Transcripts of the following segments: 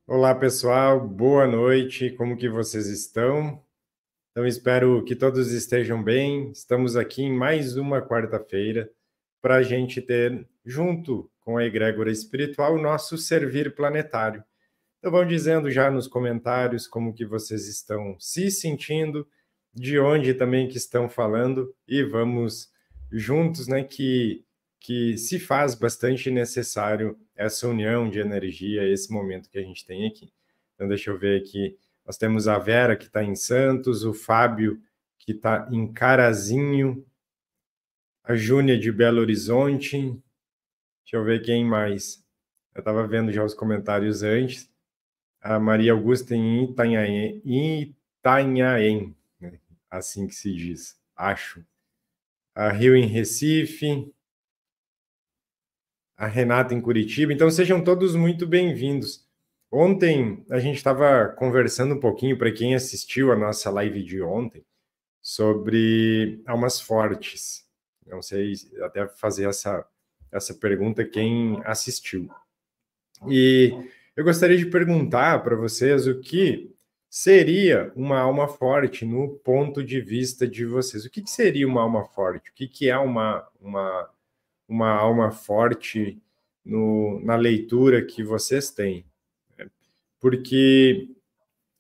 Olá, pessoal. Boa noite. Como que vocês estão? Então, espero que todos estejam bem. Estamos aqui em mais uma quarta-feira para a gente ter, junto com a egrégora espiritual, o nosso servir planetário. Então, vão dizendo já nos comentários como que vocês estão se sentindo, de onde também que estão falando, e vamos juntos, né, que se faz bastante necessário essa união de energia, esse momento que a gente tem aqui. Então, deixa eu ver aqui. Nós temos a Vera, que está em Santos, o Fábio, que está em Carazinho, a Júnia de Belo Horizonte. Deixa eu ver quem mais. Eu estava vendo já os comentários antes. A Maria Augusta em Itanhaém, né? Assim que se diz, acho. A Rio em Recife, a Renata em Curitiba. Então, sejam todos muito bem-vindos. Ontem, a gente estava conversando um pouquinho, para quem assistiu a nossa live de ontem, sobre almas fortes. Não sei até fazer essa pergunta quem assistiu. E eu gostaria de perguntar para vocês o que seria uma alma forte no ponto de vista de vocês. O que seria uma alma forte? O que é uma alma forte na leitura que vocês têm? Porque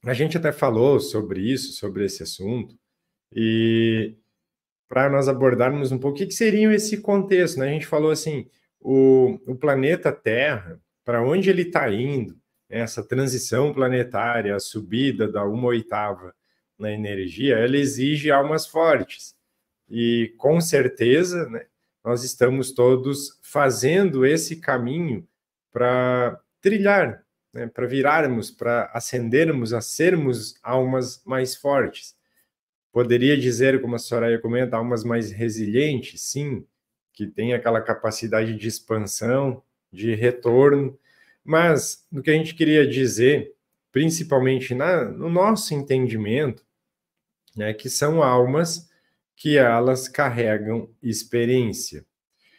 a gente até falou sobre isso, sobre esse assunto, e para nós abordarmos um pouco o que seria esse contexto, né? A gente falou assim, o planeta Terra, para onde ele está indo, né? Essa transição planetária, a subida da 1/8 na energia, ela exige almas fortes. E com certeza, né, nós estamos todos fazendo esse caminho para trilhar, né, para virarmos, para ascendermos a sermos almas mais fortes. Poderia dizer, como a Soraya comenta, almas mais resilientes, sim, que tem aquela capacidade de expansão, de retorno, mas o que a gente queria dizer, principalmente no nosso entendimento, né, que são almas que elas carregam experiência.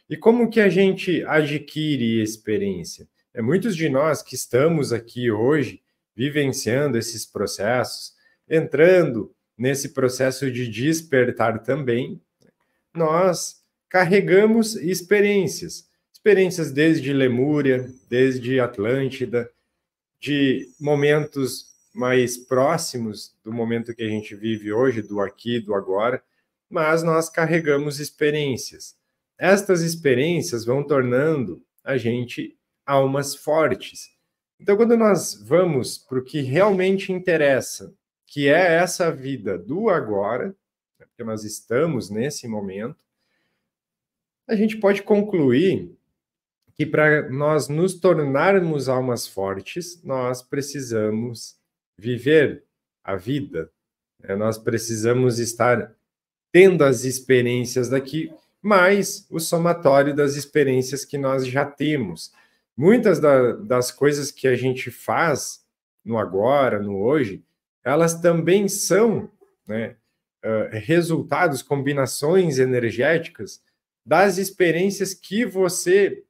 E como que a gente adquire experiência? Muitos de nós que estamos aqui hoje vivenciando esses processos, entrando nesse processo de despertar também, nós carregamos experiências. Experiências desde Lemúria, desde Atlântida, de momentos mais próximos do momento que a gente vive hoje, do aqui, do agora, mas nós carregamos experiências. Estas experiências vão tornando a gente almas fortes. Então, quando nós vamos para o que realmente interessa, que é essa vida do agora, porque nós estamos nesse momento, a gente pode concluir que para nós nos tornarmos almas fortes, nós precisamos viver a vida, né? Nós precisamos estar tendo as experiências daqui, mais o somatório das experiências que nós já temos. Muitas das coisas que a gente faz no agora, no hoje, elas também são, né, resultados, combinações energéticas das experiências que você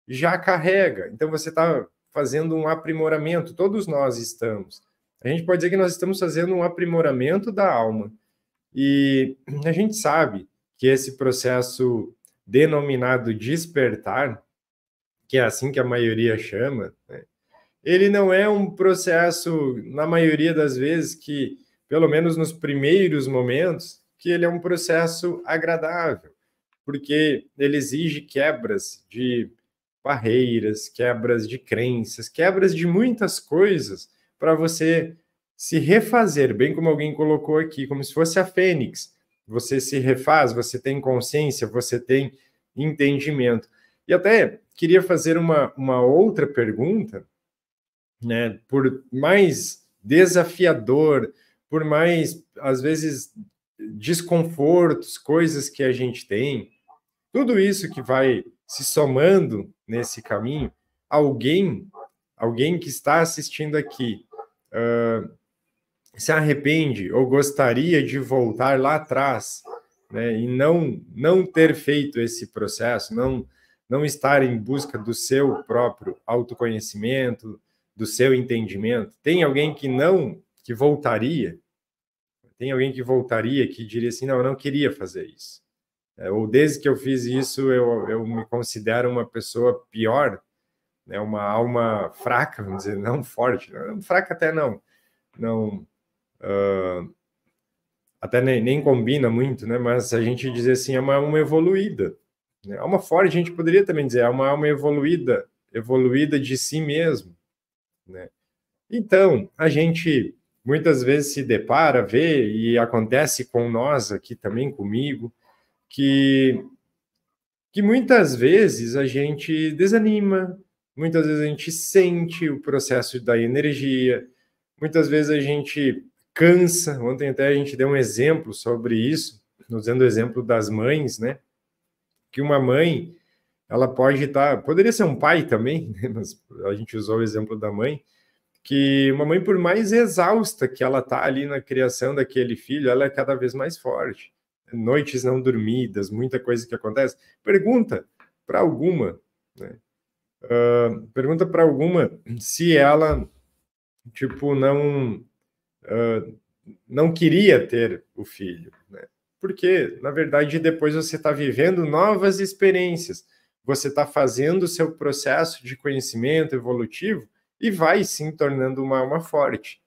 já carrega. Então, você está fazendo um aprimoramento, todos nós estamos. A gente pode dizer que nós estamos fazendo um aprimoramento da alma. E a gente sabe que esse processo denominado despertar, que é assim que a maioria chama, né, ele não é um processo, na maioria das vezes, que, pelo menos nos primeiros momentos, que ele é um processo agradável, porque ele exige quebras de barreiras, quebras de crenças, quebras de muitas coisas para você se refazer, bem como alguém colocou aqui, como se fosse a fênix. Você se refaz, você tem consciência, você tem entendimento. E até queria fazer uma outra pergunta, né? Por mais desafiador, por mais, às vezes, desconfortos, coisas que a gente tem, tudo isso que vai se somando nesse caminho, alguém que está assistindo aqui, se arrepende ou gostaria de voltar lá atrás, né, e não ter feito esse processo, não estar em busca do seu próprio autoconhecimento, do seu entendimento? Tem alguém que voltaria? Tem alguém que voltaria, que diria assim, não, eu não queria fazer isso. Ou desde que eu fiz isso, eu me considero uma pessoa pior, né? Uma alma fraca, vamos dizer, não forte. Não, fraca até não. Até nem combina muito, né? Mas a gente dizer assim, é uma alma evoluída. Né? Alma forte, a gente poderia também dizer, é uma alma evoluída de si mesmo. Né? Então, a gente muitas vezes se depara, vê, e acontece com nós aqui também, comigo, que muitas vezes a gente desanima, muitas vezes a gente sente o processo da energia, muitas vezes a gente cansa. Ontem até a gente deu um exemplo sobre isso, usando o exemplo das mães, né? Que uma mãe, ela pode estar, poderia ser um pai também, né? Mas a gente usou o exemplo da mãe, que uma mãe, por mais exausta que ela está ali na criação daquele filho, ela é cada vez mais forte. Noites não dormidas, muita coisa que acontece. Pergunta para alguma, né? Pergunta para alguma se ela, tipo, não queria ter o filho, né? Porque, na verdade, depois você está vivendo novas experiências, você está fazendo o seu processo de conhecimento evolutivo e vai sim tornando uma alma forte.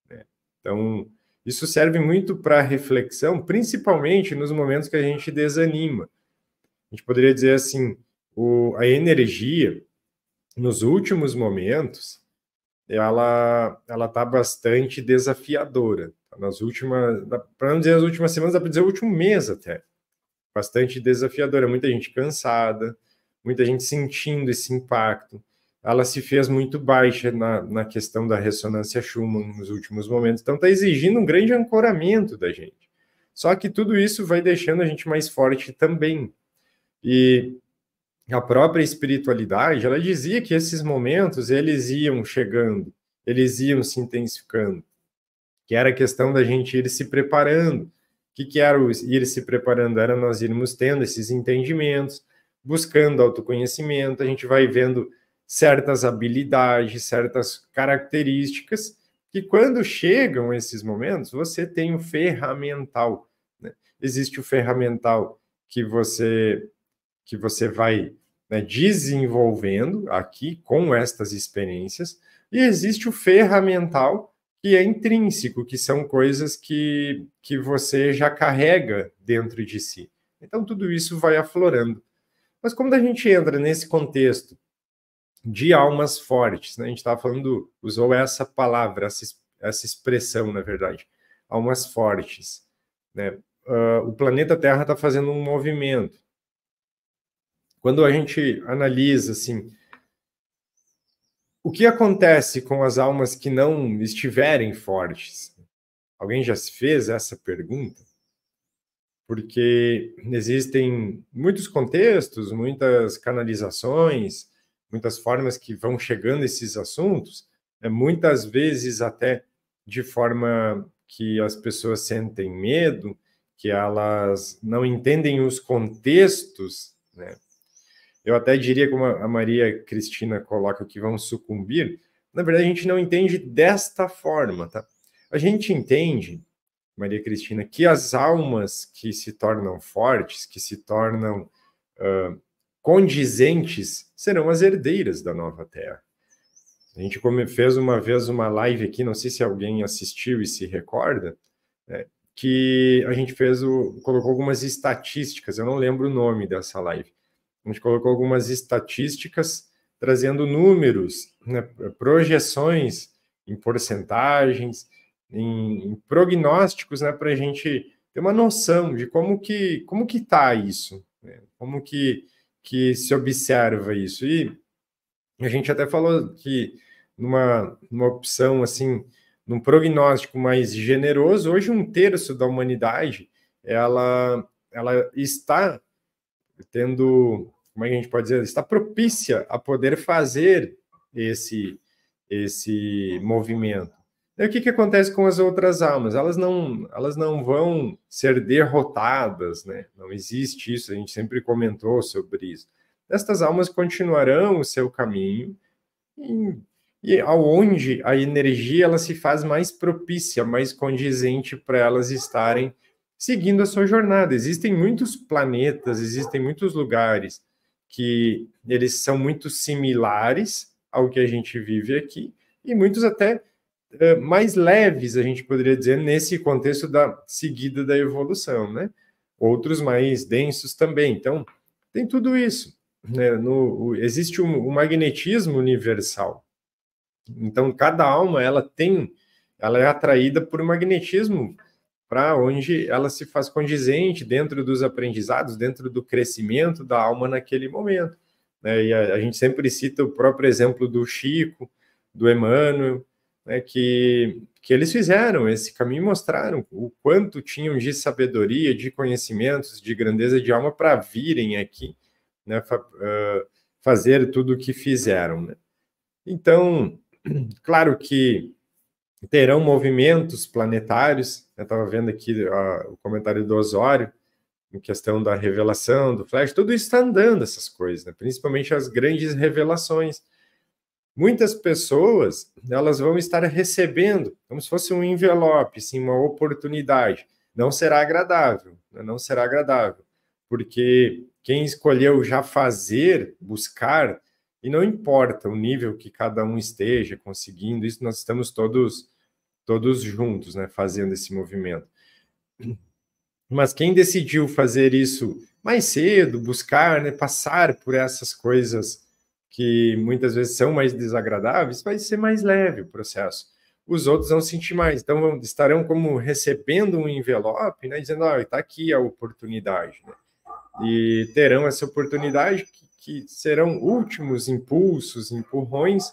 Né? Então, isso serve muito para reflexão, principalmente nos momentos que a gente desanima. A gente poderia dizer assim, a energia, nos últimos momentos, ela está bastante desafiadora. Nas últimas, para não dizer as últimas semanas, dá para dizer o último mês até. Bastante desafiadora, muita gente cansada, muita gente sentindo esse impacto. Ela se fez muito baixa na questão da ressonância Schumann nos últimos momentos, então está exigindo um grande ancoramento da gente. Só que tudo isso vai deixando a gente mais forte também. E a própria espiritualidade, ela dizia que esses momentos, eles iam chegando, eles iam se intensificando, que era a questão da gente ir se preparando. O que era o ir se preparando? Era nós irmos tendo esses entendimentos, buscando autoconhecimento, a gente vai vendo certas habilidades, certas características, que quando chegam esses momentos, você tem o ferramental. Né? Existe o ferramental que você vai, né, desenvolvendo aqui com estas experiências, e existe o ferramental que é intrínseco, que são coisas que você já carrega dentro de si. Então, tudo isso vai aflorando. Mas quando a gente entra nesse contexto de almas fortes, né, a gente estava falando, usou essa palavra, essa expressão, na verdade, almas fortes. Né? O planeta Terra está fazendo um movimento. Quando a gente analisa, assim, o que acontece com as almas que não estiverem fortes? Alguém já se fez essa pergunta? Porque existem muitos contextos, muitas canalizações, muitas formas que vão chegando esses assuntos, muitas vezes até de forma que as pessoas sentem medo, que elas não entendem os contextos, né? Eu até diria, como a Maria Cristina coloca, que vão sucumbir. Na verdade, a gente não entende desta forma, tá? A gente entende, Maria Cristina, que as almas que se tornam fortes, que se tornam condizentes, serão as herdeiras da nova Terra. A gente fez uma vez uma live aqui, não sei se alguém assistiu e se recorda, né, que a gente colocou algumas estatísticas, eu não lembro o nome dessa live. A gente colocou algumas estatísticas trazendo números, né, projeções em porcentagens, em prognósticos, né, para a gente ter uma noção de como que está isso, né, como que se observa isso. E a gente até falou que numa opção assim, num prognóstico mais generoso, hoje 1/3 da humanidade ela está tendo, como é que a gente pode dizer, está propícia a poder fazer esse movimento. E o que acontece com as outras almas? Elas não vão ser derrotadas, né? Não existe isso, a gente sempre comentou sobre isso. Estas almas continuarão o seu caminho e aonde a energia ela se faz mais propícia, mais condizente para elas estarem seguindo a sua jornada. Existem muitos planetas, existem muitos lugares que eles são muito similares ao que a gente vive aqui, e muitos até mais leves, a gente poderia dizer, nesse contexto da seguida da evolução, né? Outros mais densos também. Então, tem tudo isso, né? Existe um magnetismo universal. Então, cada alma, ela é atraída por um magnetismo para onde ela se faz condizente dentro dos aprendizados, dentro do crescimento da alma naquele momento, né? E a gente sempre cita o próprio exemplo do Chico, do Emmanuel, né, que eles fizeram esse caminho e mostraram o quanto tinham de sabedoria, de conhecimentos, de grandeza de alma para virem aqui, né, fazer tudo o que fizeram, né? Então, claro que terão movimentos planetários. Eu estava vendo aqui o comentário do Osório, em questão da revelação, do flash, tudo isso está andando, essas coisas, né? Principalmente as grandes revelações. Muitas pessoas, elas vão estar recebendo, como se fosse um envelope, assim, uma oportunidade. Não será agradável, né? Não será agradável, porque quem escolheu já fazer, buscar, e não importa o nível que cada um esteja conseguindo, isso nós estamos todos juntos, né, fazendo esse movimento. Mas quem decidiu fazer isso mais cedo, buscar, né, passar por essas coisas que muitas vezes são mais desagradáveis, vai ser mais leve o processo. Os outros vão sentir mais, então estarão como recebendo um envelope, né, dizendo, está aqui a oportunidade, né? E terão essa oportunidade que serão últimos impulsos, empurrões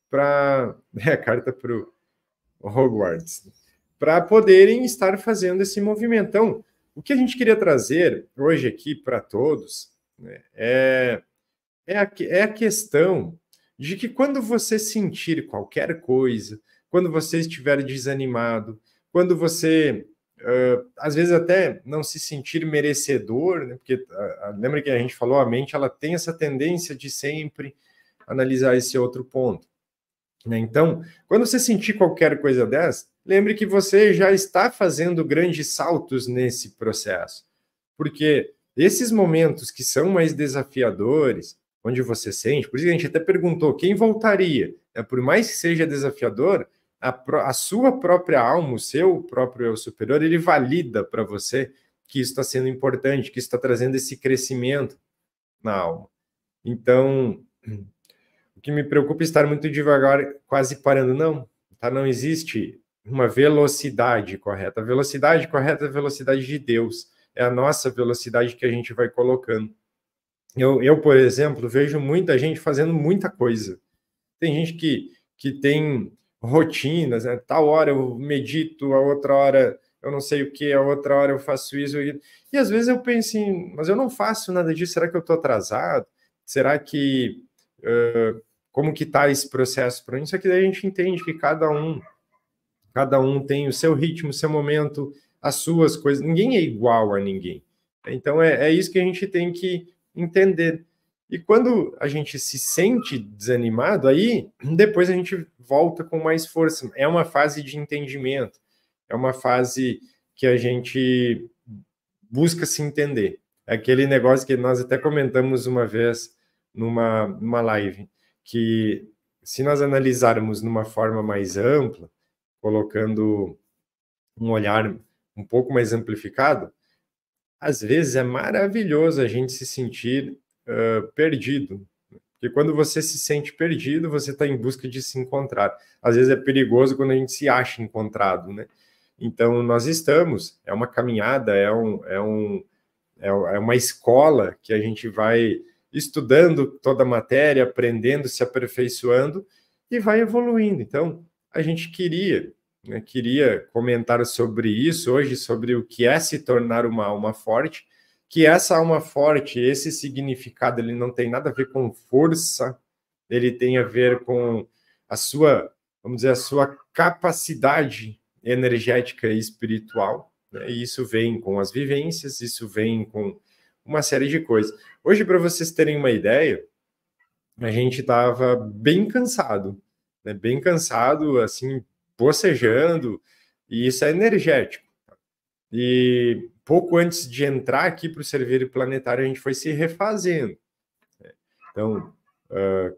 para a carta para o Hogwarts, para poderem estar fazendo esse movimento. Então, o que a gente queria trazer hoje aqui para todos, né, é a questão de que quando você sentir qualquer coisa, quando você estiver desanimado, quando você, às vezes até não se sentir merecedor, né, porque lembra que a gente falou, a mente ela tem essa tendência de sempre analisar esse outro ponto, né? Então, quando você sentir qualquer coisa dessa, lembre que você já está fazendo grandes saltos nesse processo, porque esses momentos que são mais desafiadores, onde você sente, por isso que a gente até perguntou, quem voltaria? Por mais que seja desafiador, a sua própria alma, o seu próprio eu superior, ele valida para você que isso está sendo importante, que isso está trazendo esse crescimento na alma. Então, o que me preocupa é estar muito devagar, quase parando. Não, tá? Não existe uma velocidade correta. A velocidade correta é a velocidade de Deus. É a nossa velocidade que a gente vai colocando. Eu, por exemplo, vejo muita gente fazendo muita coisa. Tem gente que tem rotinas, né? Tal hora eu medito, a outra hora eu não sei o que, a outra hora eu faço isso. E às vezes eu penso assim, mas eu não faço nada disso, será que eu estou atrasado? Será que... como que está esse processo para mim? Só que daí a gente entende que cada um tem o seu ritmo, o seu momento, as suas coisas. Ninguém é igual a ninguém. Então é isso que a gente tem que entender. E quando a gente se sente desanimado, aí depois a gente volta com mais força. É uma fase de entendimento, é uma fase que a gente busca se entender. É aquele negócio que nós até comentamos uma vez numa live, que se nós analisarmos numa forma mais ampla, colocando um olhar um pouco mais amplificado, às vezes é maravilhoso a gente se sentir perdido. Porque quando você se sente perdido, você está em busca de se encontrar. Às vezes é perigoso quando a gente se acha encontrado, né? Então, nós estamos, é uma caminhada, é uma escola que a gente vai estudando toda a matéria, aprendendo, se aperfeiçoando e vai evoluindo. Então, a gente queria comentar sobre isso hoje, sobre o que é se tornar uma alma forte, que essa alma forte, esse significado, ele não tem nada a ver com força, ele tem a ver com a sua, vamos dizer, a sua capacidade energética e espiritual, né? E isso vem com as vivências, isso vem com uma série de coisas. Hoje, para vocês terem uma ideia, a gente estava bem cansado, né, bem cansado, assim, bocejando, e isso é energético. E pouco antes de entrar aqui para o Servir Planetário, a gente foi se refazendo. Então,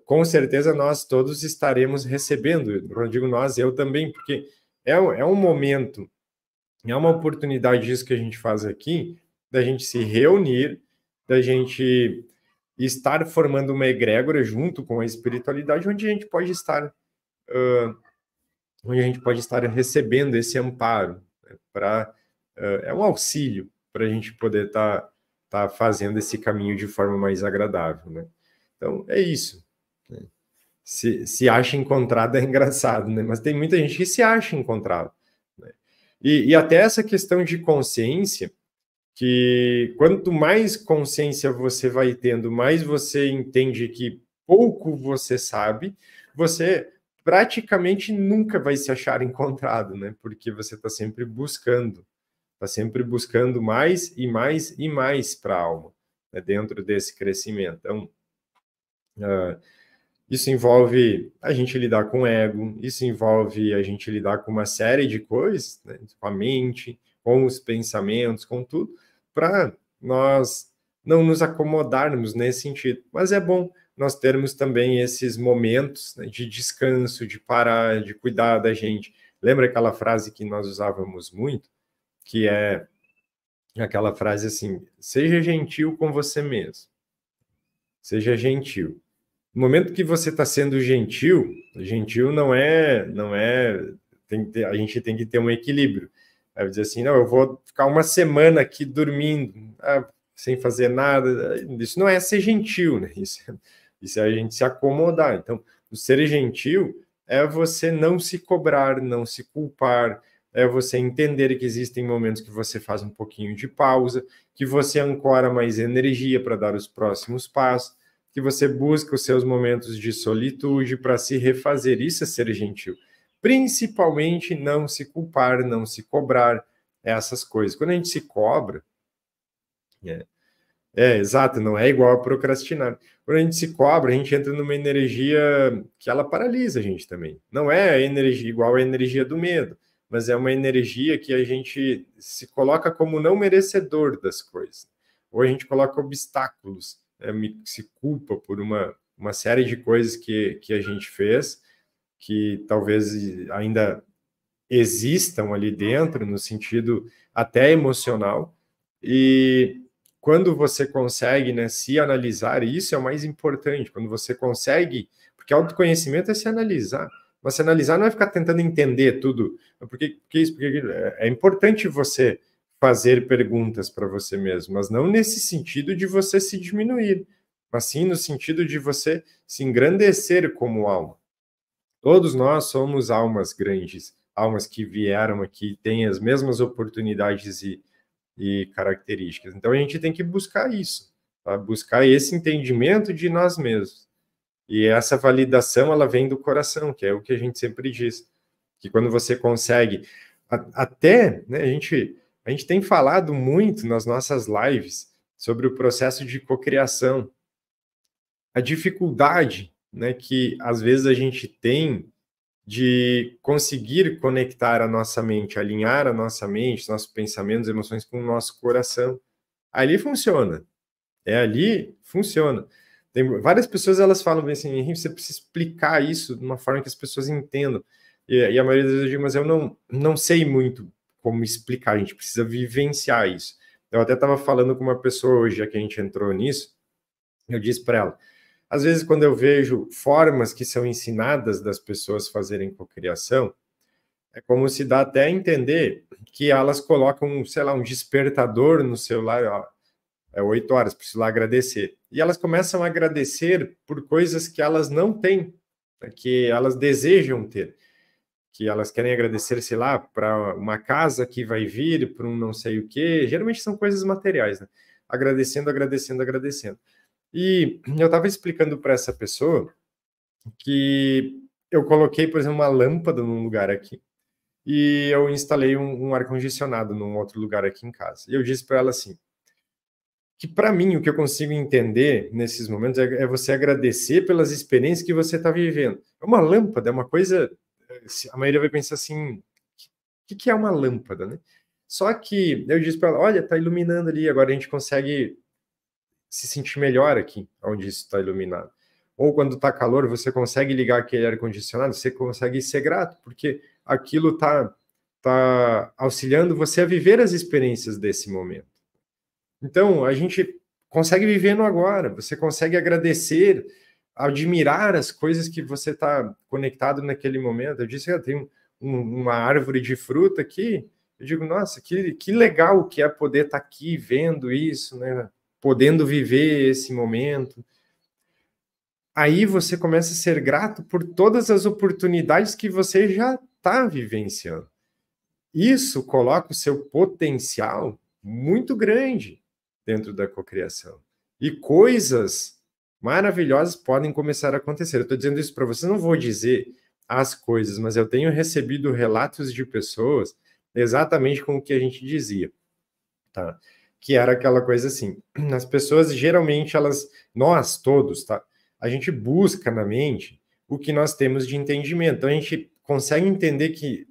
com certeza nós todos estaremos recebendo. Quando eu digo nós, eu também, porque é um momento, é uma oportunidade disso que a gente faz aqui, da gente se reunir, da gente estar formando uma egrégora junto com a espiritualidade, onde a gente pode estar, recebendo esse amparo, né, é um auxílio para a gente poder tá fazendo esse caminho de forma mais agradável, né? Então, é isso. Né? Se acha encontrado é engraçado, né? Mas tem muita gente que se acha encontrado. Né? E até essa questão de consciência, que quanto mais consciência você vai tendo, mais você entende que pouco você sabe, você praticamente nunca vai se achar encontrado, né? Porque você está sempre buscando mais e mais e mais para a alma, né? Dentro desse crescimento. Então, isso envolve a gente lidar com o ego, isso envolve a gente lidar com uma série de coisas, né? Com a mente, com os pensamentos, com tudo, para nós não nos acomodarmos nesse sentido. Mas é bom nós termos também esses momentos, né, de descanso, de parar, de cuidar da gente. Lembra aquela frase que nós usávamos muito, que é aquela frase assim: seja gentil com você mesmo. Seja gentil. No momento que você está sendo gentil, gentil não é, a gente tem que ter um equilíbrio. Vai dizer assim, não, eu vou ficar uma semana aqui dormindo, sem fazer nada. Isso não é ser gentil, né? Isso é a gente se acomodar. Então, o ser gentil é você não se cobrar, não se culpar, é você entender que existem momentos que você faz um pouquinho de pausa, que você ancora mais energia para dar os próximos passos, que você busca os seus momentos de solitude para se refazer. Isso é ser gentil. Principalmente não se culpar, não se cobrar, essas coisas. Quando a gente se cobra, exato, não é igual a procrastinar. Quando a gente se cobra, a gente entra numa energia que ela paralisa a gente também. Não é a energia igual a energia do medo, mas é uma energia que a gente se coloca como não merecedor das coisas. Ou a gente coloca obstáculos, se culpa por uma série de coisas que a gente fez, que talvez ainda existam ali dentro, no sentido até emocional, e quando você consegue, né, se analisar, isso é o mais importante, quando você consegue, porque autoconhecimento é se analisar, mas se analisar não é ficar tentando entender tudo, porque é importante você fazer perguntas para você mesmo, mas não nesse sentido de você se diminuir, mas sim no sentido de você se engrandecer como alma. Todos nós somos almas grandes, almas que vieram aqui, têm as mesmas oportunidades e características. Então a gente tem que buscar isso, tá? Buscar esse entendimento de nós mesmos. E essa validação, ela vem do coração, que é o que a gente sempre diz, que quando você consegue, até, né, a gente tem falado muito nas nossas lives sobre o processo de cocriação, a dificuldade, né, que às vezes a gente tem de conseguir conectar a nossa mente, alinhar a nossa mente, nossos pensamentos, emoções com o nosso coração. Ali funciona. Ali funciona. Tem várias pessoas, elas falam bem assim, Henrique, você precisa explicar isso de uma forma que as pessoas entendam. E a maioria das vezes eu digo, mas eu não sei muito como explicar, a gente precisa vivenciar isso. Eu até estava falando com uma pessoa hoje, já que a gente entrou nisso, eu disse para ela, às vezes, quando eu vejo formas que são ensinadas das pessoas fazerem cocriação, é como se dá até a entender que elas colocam, sei lá, um despertador no celular, ó, é 8 horas, preciso lá agradecer. E elas começam a agradecer por coisas que elas não têm, né, que elas desejam ter. Que elas querem agradecer, sei lá, para uma casa que vai vir, para um não sei o quê. Geralmente são coisas materiais, né? Agradecendo, agradecendo, agradecendo. E eu estava explicando para essa pessoa que eu coloquei, por exemplo, uma lâmpada num lugar aqui e eu instalei um ar-condicionado num outro lugar aqui em casa. E eu disse para ela assim, que para mim, o que eu consigo entender nesses momentos é você agradecer pelas experiências que você está vivendo. É uma lâmpada, é uma coisa... A maioria vai pensar assim, o que é uma lâmpada, né? Só que eu disse para ela, olha, está iluminando ali, agora a gente consegue se sentir melhor aqui, onde isso está iluminado. Ou quando está calor, você consegue ligar aquele ar-condicionado, você consegue ser grato, porque aquilo está auxiliando você a viver as experiências desse momento. Então, a gente consegue viver no agora, você consegue agradecer, admirar as coisas que você está conectado naquele momento. Eu disse, eu tenho uma árvore de fruta aqui, eu digo, nossa, que legal que é poder estar aqui vendo isso, né? Podendo viver esse momento. Aí você começa a ser grato por todas as oportunidades que você já está vivenciando. Isso coloca o seu potencial muito grande dentro da cocriação. E coisas maravilhosas podem começar a acontecer. Eu estou dizendo isso para você, não vou dizer as coisas, mas eu tenho recebido relatos de pessoas exatamente com o que a gente dizia, tá? Que era aquela coisa assim, as pessoas geralmente nós todos, tá? A gente busca na mente o que nós temos de entendimento. Então a gente consegue entender que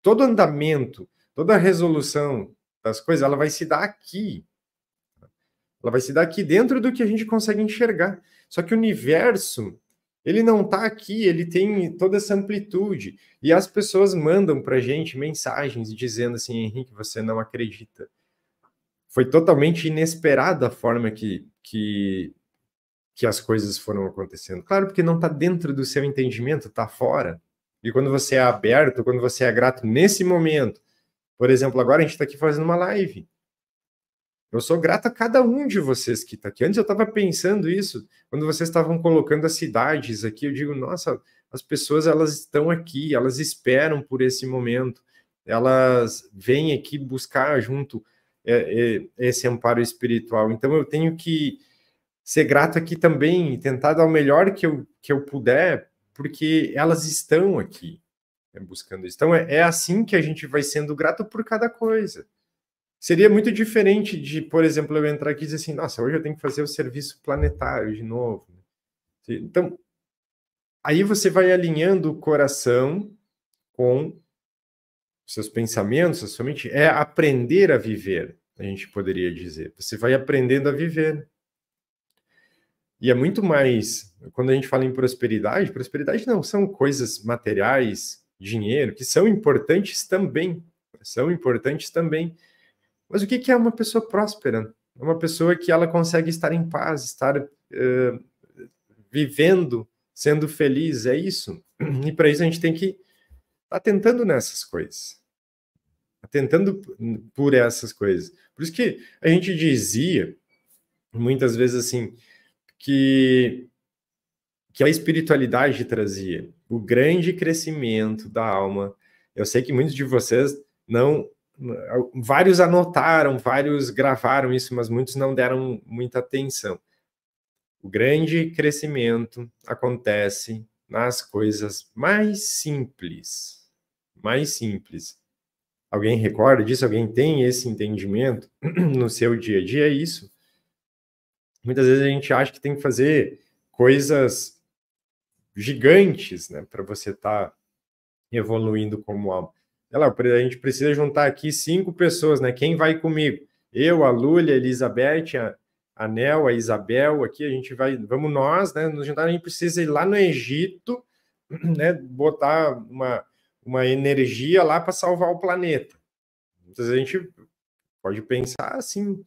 todo andamento, toda resolução das coisas, ela vai se dar aqui. Ela vai se dar aqui dentro do que a gente consegue enxergar. Só que o universo, ele não está aqui, ele tem toda essa amplitude. E as pessoas mandam para a gente mensagens dizendo assim, Henrique, você não acredita. Foi totalmente inesperada a forma que as coisas foram acontecendo. Claro, porque não está dentro do seu entendimento, está fora. E quando você é aberto, quando você é grato nesse momento, por exemplo, agora a gente está aqui fazendo uma live. Eu sou grato a cada um de vocês que está aqui. Antes eu estava pensando isso, quando vocês estavam colocando as cidades aqui, eu digo, nossa, as pessoas elas estão aqui, elas esperam por esse momento, elas vêm aqui buscar junto esse amparo espiritual. Então eu tenho que ser grato aqui também e tentar dar o melhor que eu puder, porque elas estão aqui buscando isso. Então é assim que a gente vai sendo grato por cada coisa. Seria muito diferente de, por exemplo, eu entrar aqui e dizer assim, nossa, hoje eu tenho que fazer o serviço planetário de novo. Então, aí você vai alinhando o coração com seus pensamentos, a sua mente. É aprender a viver, a gente poderia dizer. Você vai aprendendo a viver. E é muito mais, quando a gente fala em prosperidade não são coisas materiais, dinheiro, que são importantes também. Mas o que é uma pessoa próspera? É uma pessoa que ela consegue estar em paz, estar vivendo, sendo feliz, é isso. E para isso a gente tem que estar tentando nessas coisas. Tentando por essas coisas. Por isso que a gente dizia, muitas vezes assim, que a espiritualidade trazia o grande crescimento da alma. Eu sei que muitos de vocês não... Vários anotaram, vários gravaram isso, mas muitos não deram muita atenção. O grande crescimento acontece nas coisas mais simples. Mais simples. Alguém recorda disso? Alguém tem esse entendimento no seu dia a dia? É isso. Muitas vezes a gente acha que tem que fazer coisas gigantes, né, para você estar evoluindo como alma. A gente precisa juntar aqui 5 pessoas, né? Quem vai comigo? Eu, a Lúlia, a Elizabeth, a Nel, a Isabel, aqui a gente vai, vamos nós, né? Nos juntar, a gente precisa ir lá no Egito, né? Botar uma energia lá para salvar o planeta. Muitas vezes a gente pode pensar assim,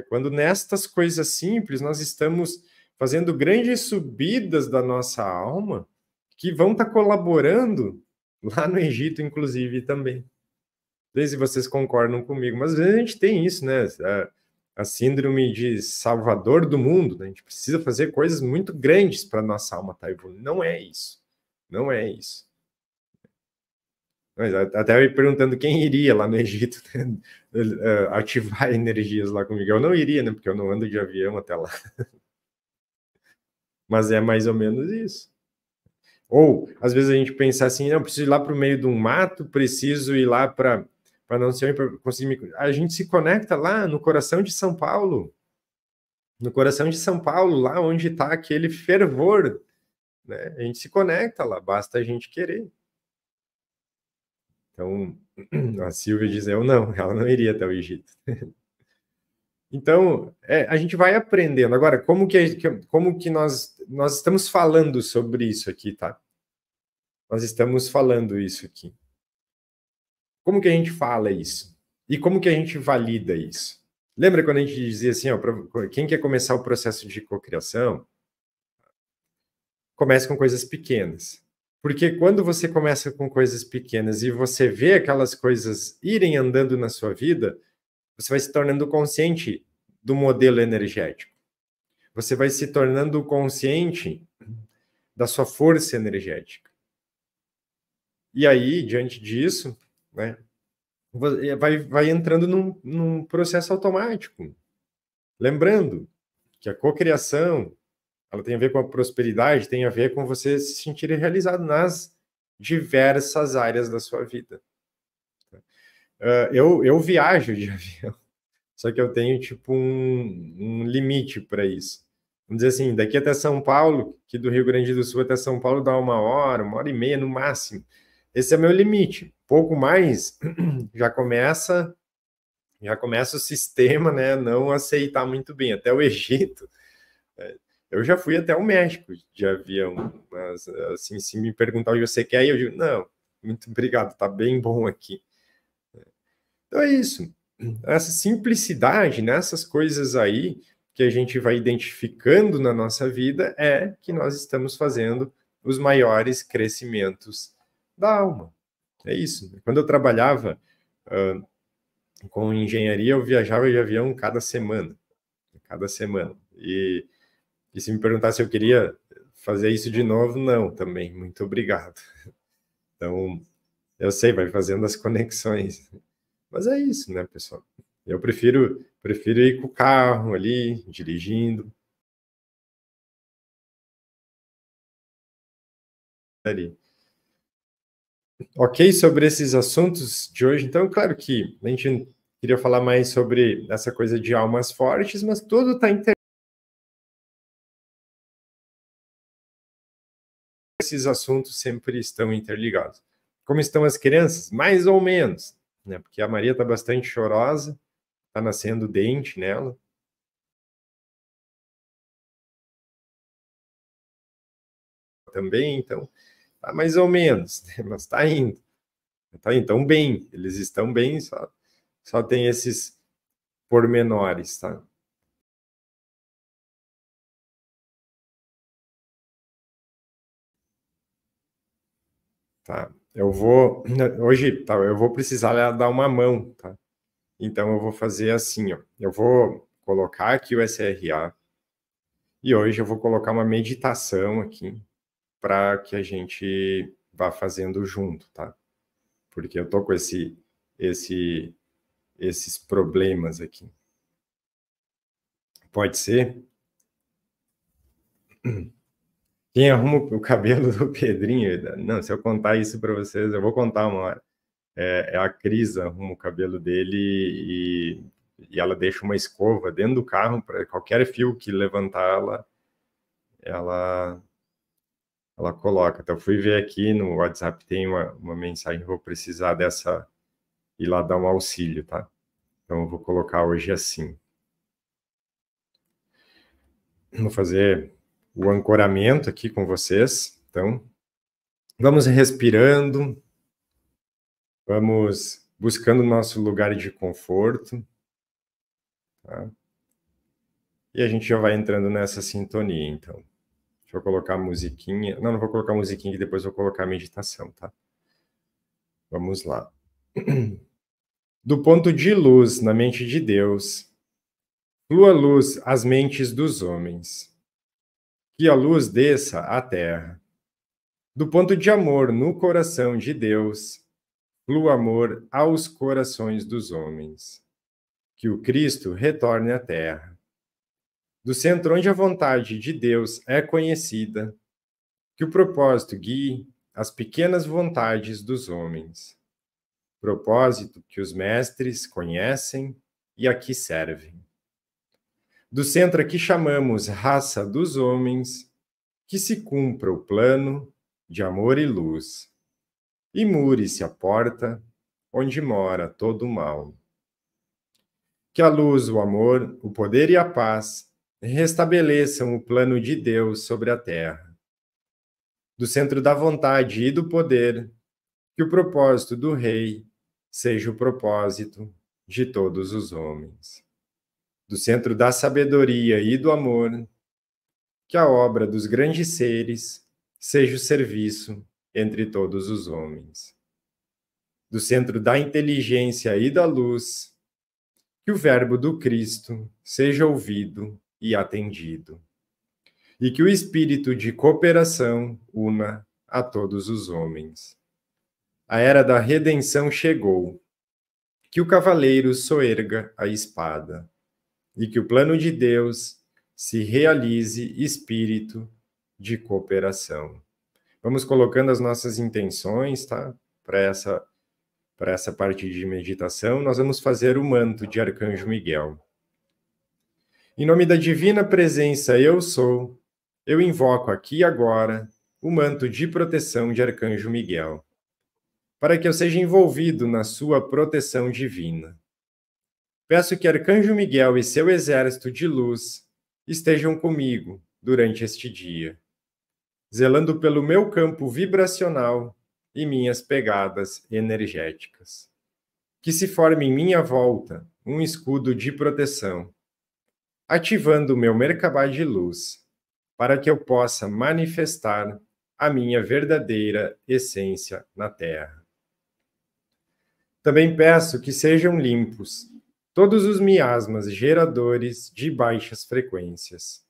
quando nestas coisas simples nós estamos fazendo grandes subidas da nossa alma que vão estar colaborando lá no Egito, inclusive, também. Não sei se vocês concordam comigo, mas às vezes a gente tem isso, né? A síndrome de salvador do mundo, né? A gente precisa fazer coisas muito grandes para a nossa alma estar evoluindo. Não é isso. Não é isso. Mas até me perguntando quem iria lá no Egito ativar energias lá comigo. Eu não iria, né? Porque eu não ando de avião até lá. Mas é mais ou menos isso. Ou, às vezes, a gente pensa assim, não, preciso ir lá para o meio de um mato, preciso ir lá para não sei, para conseguir... A gente se conecta lá no coração de São Paulo. no coração de São Paulo, lá onde está aquele fervor, né? A gente se conecta lá, basta a gente querer. Então, a Silvia diz, eu não, ela não iria até o Egito. Então, a gente vai aprendendo. Agora, como que nós estamos falando sobre isso aqui, tá? Nós estamos falando isso aqui. Como que a gente fala isso? E como que a gente valida isso? Lembra quando a gente dizia assim, ó, quem quer começar o processo de cocriação, comece com coisas pequenas. Porque quando você começa com coisas pequenas e você vê aquelas coisas irem andando na sua vida, você vai se tornando consciente do modelo energético. Você vai se tornando consciente da sua força energética. E aí, diante disso, né, vai entrando num processo automático. Lembrando que a cocriação, ela tem a ver com a prosperidade, tem a ver com você se sentir realizado nas diversas áreas da sua vida. Eu viajo de avião, só que eu tenho tipo um limite para isso. Vamos dizer assim, daqui até São Paulo, que do Rio Grande do Sul até São Paulo dá 1 hora e meia no máximo. Esse é meu limite. Pouco mais, já começa o sistema, né, não aceitar muito bem. Até o Egito, eu já fui até o México de avião, mas assim, se me perguntar o que você quer, eu digo, não, muito obrigado, tá bem bom aqui. Então é isso. Essa simplicidade nessas coisas aí que a gente vai identificando na nossa vida é que nós estamos fazendo os maiores crescimentos da alma. É isso. Quando eu trabalhava com engenharia, eu viajava de avião cada semana. Cada semana. E se me perguntasse se eu queria fazer isso de novo, não, também. Muito obrigado. Então, eu sei, vai fazendo as conexões. Mas é isso, né, pessoal? Eu prefiro ir com o carro ali, dirigindo. Ali. Ok, sobre esses assuntos de hoje, então, claro que a gente queria falar mais sobre essa coisa de almas fortes, mas tudo está interligado. Esses assuntos sempre estão interligados. Como estão as crianças? Mais ou menos, né? Porque a Maria está bastante chorosa, está nascendo dente nela. Também, então, tá mais ou menos, né? Mas está indo. Tá, então, bem, eles estão bem, só tem esses pormenores, tá? Tá. Hoje, tá, eu vou precisar dar uma mão, tá? Então, eu vou fazer assim, ó. Eu vou colocar aqui o SRA e hoje eu vou colocar uma meditação aqui para que a gente vá fazendo junto, tá? Porque eu tô com esse, esses problemas aqui. Pode ser? Quem arruma o cabelo do Pedrinho? Não, se eu contar isso para vocês, eu vou contar uma hora. É a Cris arruma o cabelo dele e ela deixa uma escova dentro do carro para qualquer fio que levantar ela ela coloca. Então, fui ver aqui no WhatsApp, tem uma mensagem, vou precisar dessa, ir lá dar um auxílio, tá? Então, eu vou colocar hoje assim. Vou fazer o ancoramento aqui com vocês. Então, vamos respirando, vamos buscando o nosso lugar de conforto, tá? E a gente já vai entrando nessa sintonia, então. Deixa eu colocar a musiquinha. Não, não vou colocar a musiquinha, que depois eu vou colocar a meditação, tá? Vamos lá. Do ponto de luz na mente de Deus, flua luz às mentes dos homens. Que a luz desça à terra. Do ponto de amor no coração de Deus, flua amor aos corações dos homens. Que o Cristo retorne à terra. Do centro onde a vontade de Deus é conhecida, que o propósito guie as pequenas vontades dos homens. Propósito que os mestres conhecem e aqui servem. Do centro a que chamamos raça dos homens, que se cumpra o plano de amor e luz, e mure-se a porta onde mora todo o mal. Que a luz, o amor, o poder e a paz restabeleçam o plano de Deus sobre a terra. Do centro da vontade e do poder, que o propósito do Rei seja o propósito de todos os homens. Do centro da sabedoria e do amor, que a obra dos grandes seres seja o serviço entre todos os homens. Do centro da inteligência e da luz, que o verbo do Cristo seja ouvido e atendido, e que o espírito de cooperação una a todos os homens. A era da redenção chegou, que o cavaleiro soerga a espada, e que o plano de Deus se realize espírito de cooperação. Vamos colocando as nossas intenções, tá? Para essa parte de meditação, nós vamos fazer o manto de Arcanjo Miguel. Em nome da divina presença eu sou, eu invoco aqui e agora o manto de proteção de Arcanjo Miguel, para que eu seja envolvido na sua proteção divina. Peço que Arcanjo Miguel e seu exército de luz estejam comigo durante este dia, zelando pelo meu campo vibracional e minhas pegadas energéticas. Que se forme em minha volta um escudo de proteção, ativando o meu Merkabah de luz, para que eu possa manifestar a minha verdadeira essência na Terra. Também peço que sejam limpos todos os miasmas geradores de baixas frequências,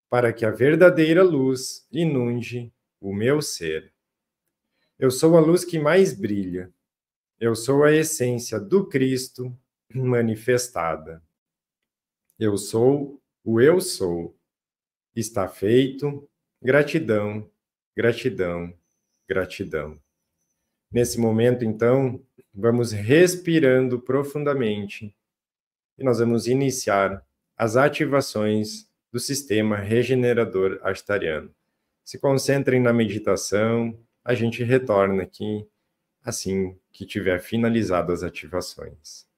para que a verdadeira luz inunde o meu ser. Eu sou a luz que mais brilha. Eu sou a essência do Cristo manifestada. Eu sou o eu sou. Está feito. Gratidão, gratidão, gratidão. Nesse momento, então, vamos respirando profundamente e nós vamos iniciar as ativações do sistema regenerador astariano. Se concentrem na meditação, a gente retorna aqui assim que tiver finalizado as ativações.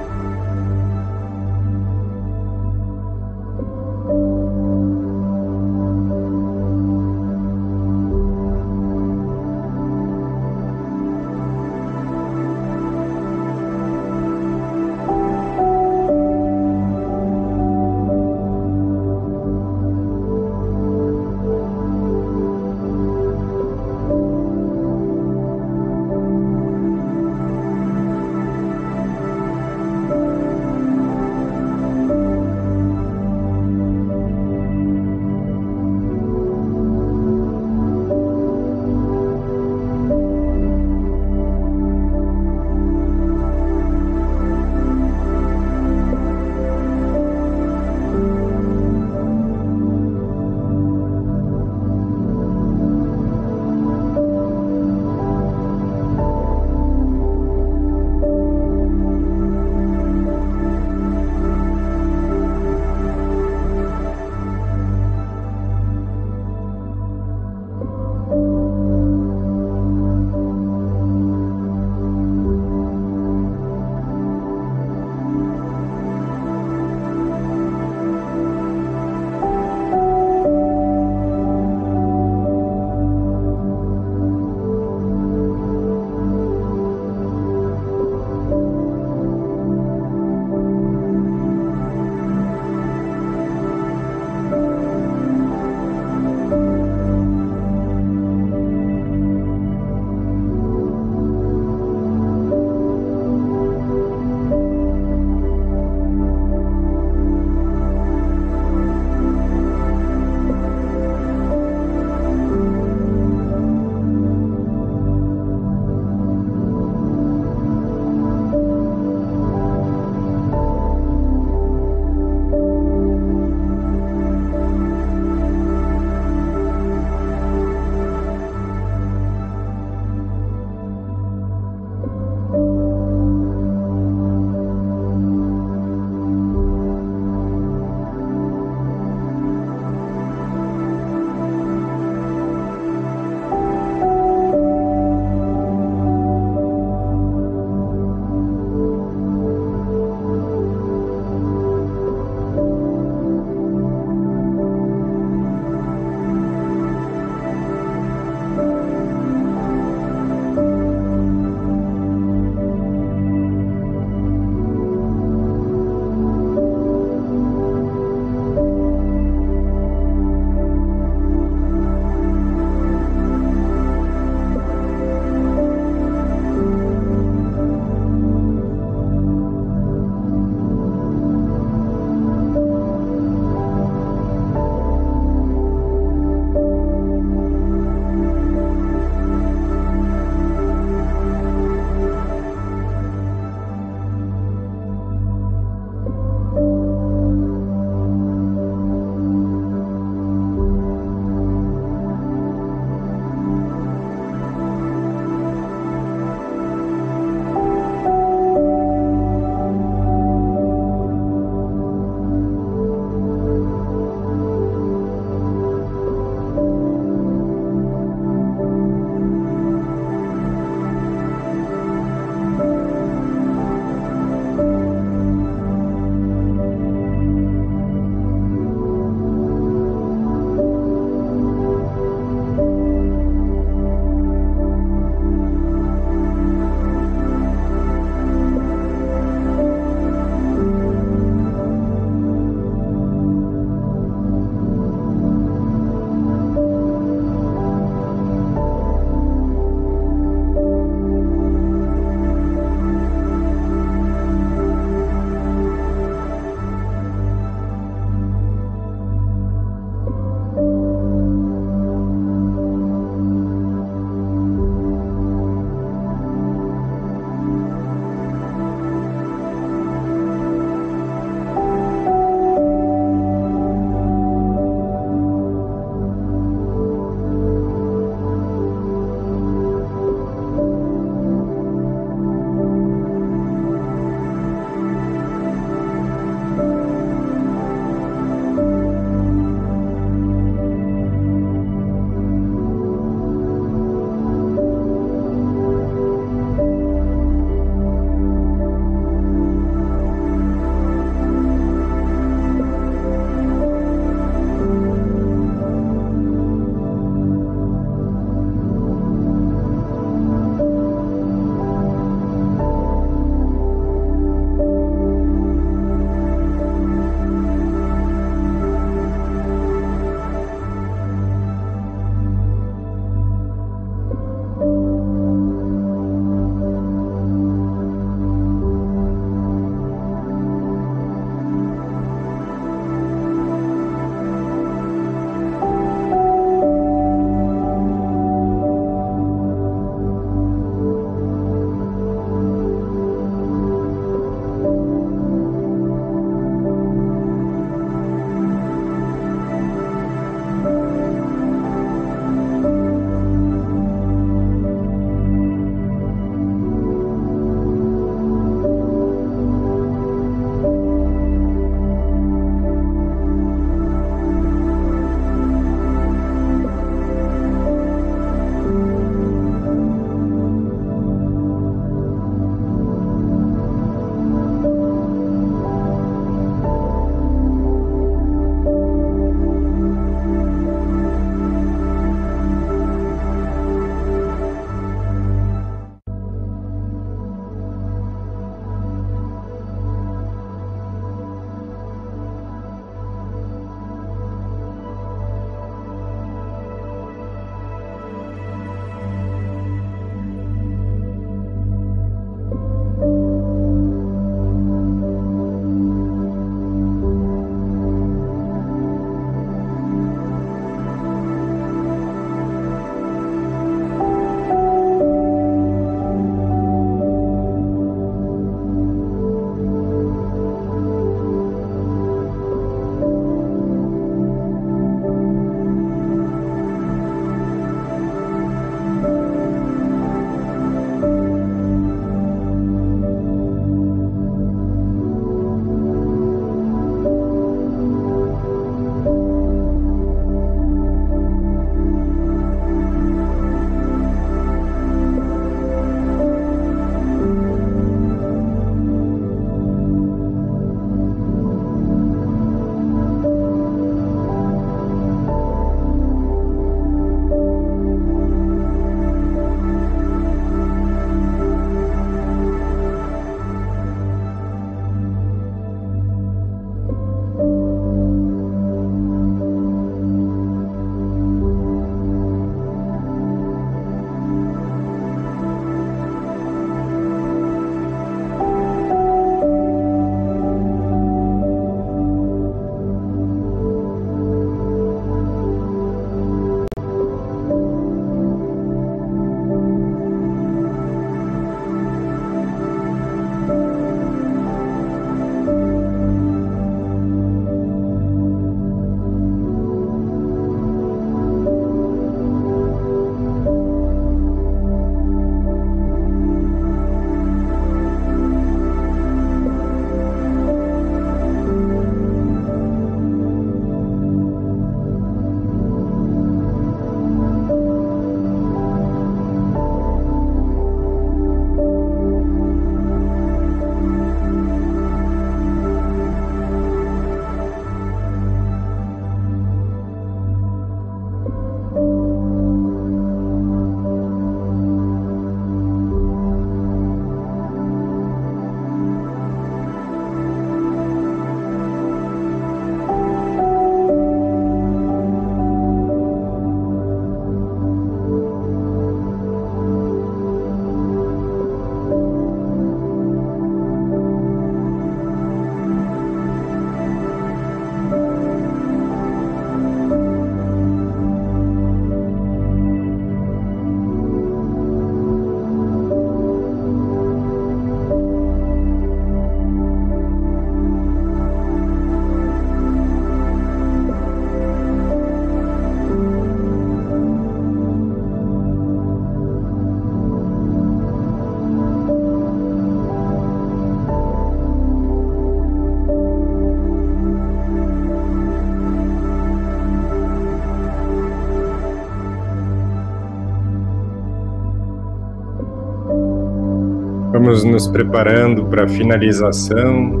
Vamos nos preparando para a finalização,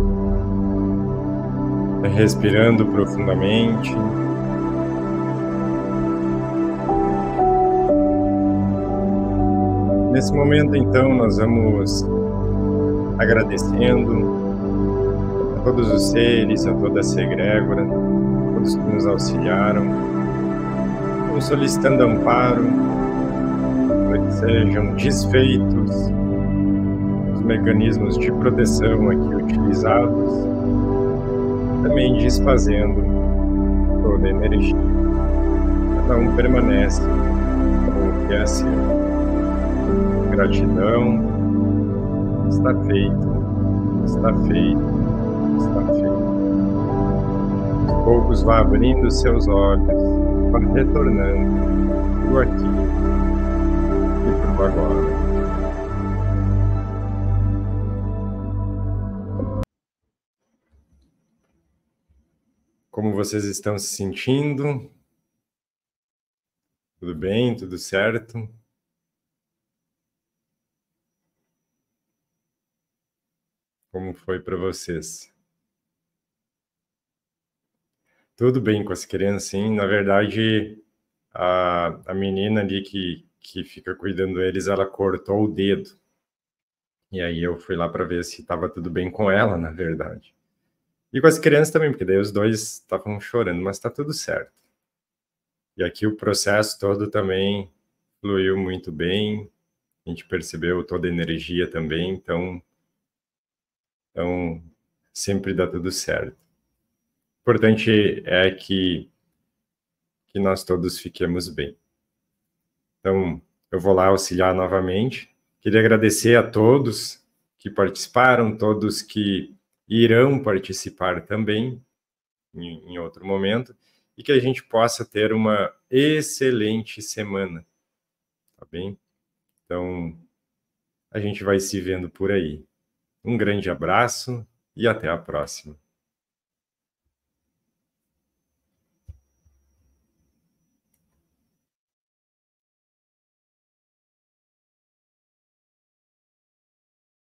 respirando profundamente. Nesse momento, então, nós vamos agradecendo a todos os seres, a toda essa egrégora, todos que nos auxiliaram, vamos solicitando amparo para que sejam desfeitos os mecanismos de proteção aqui utilizados, também desfazendo toda a energia. Cada um permanece com o que é seu. Gratidão, está feito, está feito, está feito. Aos poucos vá abrindo seus olhos, vá retornando para o aqui e para o agora. Como vocês estão se sentindo? Tudo bem? Tudo certo? Como foi para vocês? Tudo bem com as crianças, sim. Na verdade, a menina ali que fica cuidando deles, ela cortou o dedo. E aí eu fui lá para ver se estava tudo bem com ela, na verdade. E com as crianças também, porque daí os dois estavam chorando, mas está tudo certo. E aqui o processo todo também fluiu muito bem. A gente percebeu toda a energia também, então sempre dá tudo certo. O importante é que nós todos fiquemos bem. Então, eu vou lá auxiliar novamente. Queria agradecer a todos que participaram, todos que irão participar também em outro momento, e que a gente possa ter uma excelente semana, tá bem? Então, a gente vai se vendo por aí. Um grande abraço e até a próxima.